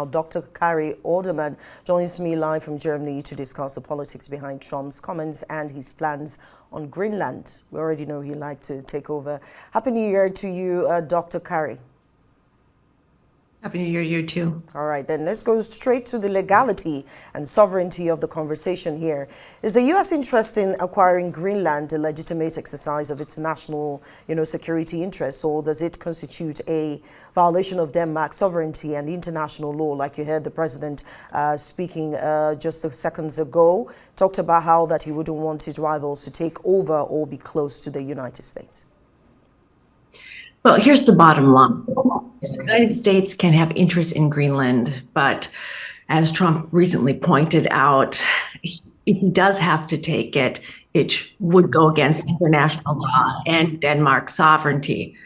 now. Dr. Kari joins me live from Germany to discuss the politics behind Trump's comments and his plans on Greenland. We already know he'd like to take over. Happy New Year to you, Dr. Kari. Happy New Year to you too. All right, then let's go straight to the legality and sovereignty of the conversation here. Is the U.S. interest in acquiring Greenland a legitimate exercise of its national, security interests, or does it constitute a violation of Denmark's sovereignty and international law? Like you heard the president speaking just seconds ago, talked about how that he wouldn't want his rivals to take over or be close to the United States. Well, here's the bottom line. The United States can have interest in Greenland, but as Trump recently pointed out, if he does have to take it, it would go against international law and Denmark's sovereignty.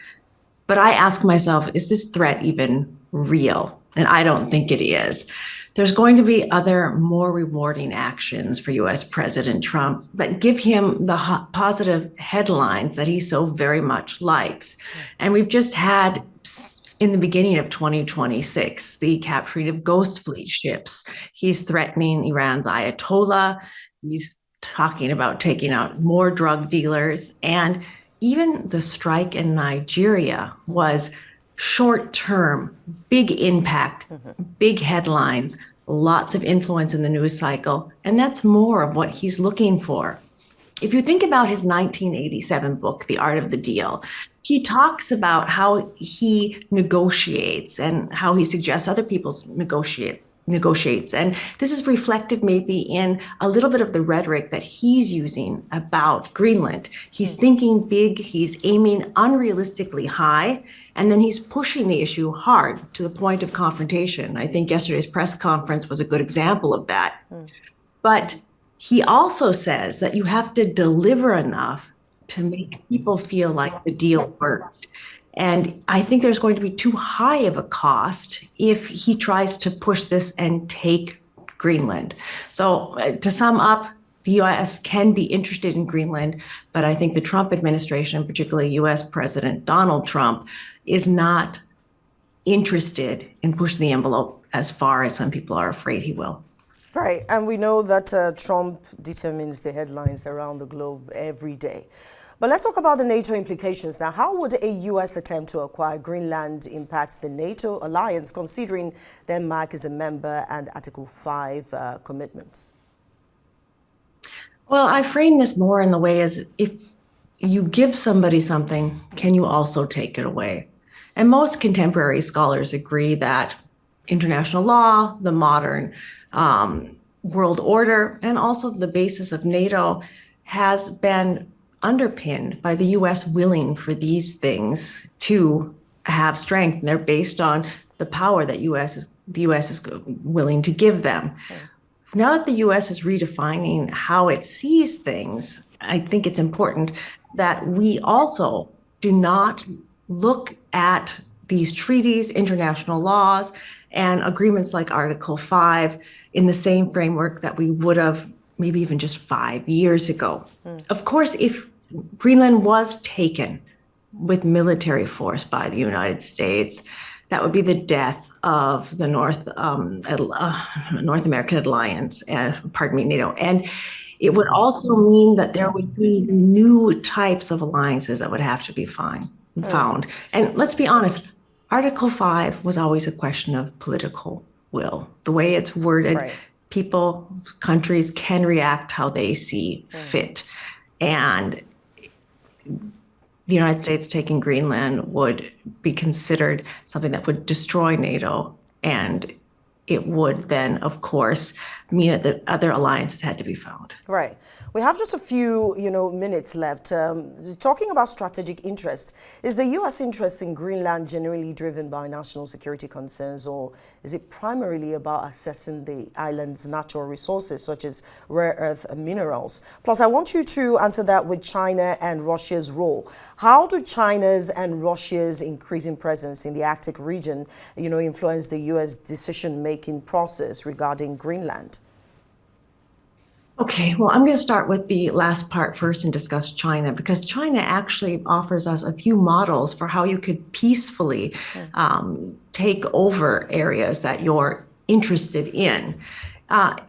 But I ask myself, is this threat even real? And I don't think it is. There's going to be other more rewarding actions for U.S. President Trump that give him the positive headlines that he so very much likes. And we've just had, in the beginning of 2026, the capturing of Ghost Fleet ships. He's threatening Iran's Ayatollah. He's talking about taking out more drug dealers. And even the strike in Nigeria was short-term, big impact, big headlines, lots of influence in the news cycle, and that's more of what he's looking for. If you think about his 1987 book, The Art of the Deal, he talks about how he negotiates and how he suggests other people negotiates. And this is reflected maybe in a little bit of the rhetoric that he's using about Greenland. He's thinking big, he's aiming unrealistically high, and then he's pushing the issue hard to the point of confrontation. I think yesterday's press conference was a good example of that. But he also says that you have to deliver enough to make people feel like the deal worked. And I think there's going to be too high of a cost if he tries to push this and take Greenland. So to sum up, the U.S. can be interested in Greenland, but I think the Trump administration, particularly U.S. President Donald Trump, is not interested in pushing the envelope as far as some people are afraid he will. Right, and we know that Trump determines the headlines around the globe every day. But let's talk about the NATO implications now. How would a U.S. attempt to acquire Greenland impact the NATO alliance, considering Denmark is a member and Article 5 commitments? Well, I frame this more in the way as if you give somebody something, can you also take it away? And most contemporary scholars agree that international law, the modern world order, and also the basis of NATO has been underpinned by the U.S. willing for these things to have strength. And they're based on the power that the U.S. is willing to give them. Now that the U.S. is redefining how it sees things, I think it's important that we also do not look at these treaties, international laws, and agreements like Article 5 in the same framework that we would have maybe even just 5 years ago. Of course, if Greenland was taken with military force by the United States, that would be the death of the North American Alliance, NATO. And it would also mean that there would be new types of alliances that would have to be found. And let's be honest, Article 5 was always a question of political will. The way it's worded, people, countries can react how they see fit. And the United States taking Greenland would be considered something that would destroy NATO. And it would then, of course, mean that the other alliances had to be found. Right. We have just a few, minutes left. Talking about strategic interest, is the U.S. interest in Greenland generally driven by national security concerns, or is it primarily about assessing the island's natural resources, such as rare earth minerals? Plus, I want you to answer that with China and Russia's role. How do China's and Russia's increasing presence in the Arctic region, influence the U.S. decision-making process regarding Greenland? Okay, well, I'm going to start with the last part first and discuss China, because China actually offers us a few models for how you could peacefully take over areas that you're interested in.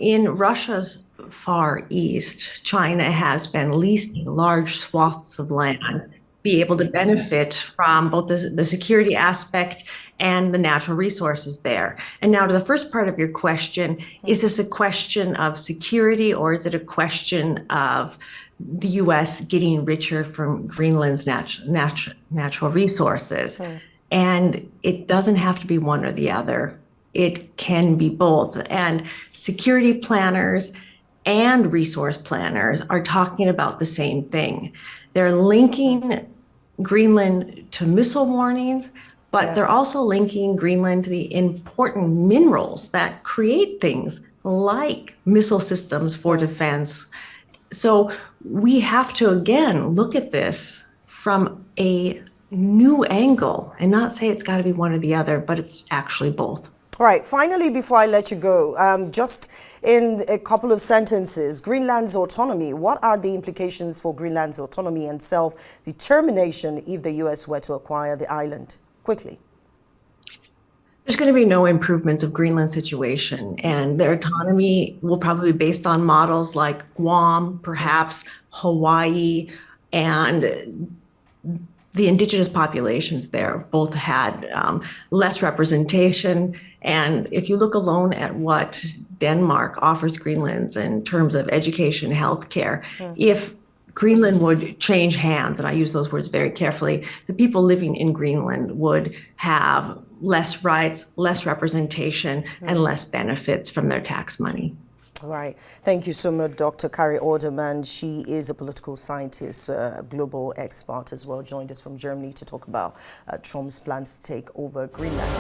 In Russia's Far East, China has been leasing large swaths of land, be able to benefit from both the security aspect and the natural resources there. And now to the first part of your question, is this a question of security, or is it a question of the US getting richer from Greenland's natural resources? And it doesn't have to be one or the other. It can be both. And security planners and resource planners are talking about the same thing. They're linking Greenland to missile warnings, but they're also linking Greenland to the important minerals that create things like missile systems for defense. So we have to, again, look at this from a new angle and not say it's got to be one or the other, but it's actually both. All right, finally, before I let you go, just in a couple of sentences, Greenland's autonomy, what are the implications for Greenland's autonomy and self-determination if the U.S. were to acquire the island? Quickly. There's going to be no improvements of Greenland's situation, and their autonomy will probably be based on models like Guam, perhaps Hawaii, and the indigenous populations there both had less representation. And if you look alone at what Denmark offers Greenland's in terms of education, healthcare, if Greenland would change hands, and I use those words very carefully, the people living in Greenland would have less rights, less representation, and less benefits from their tax money. All right. Thank you so much, Dr. Kari Alderman. She is a political scientist, global expert as well, joined us from Germany to talk about Trump's plans to take over Greenland.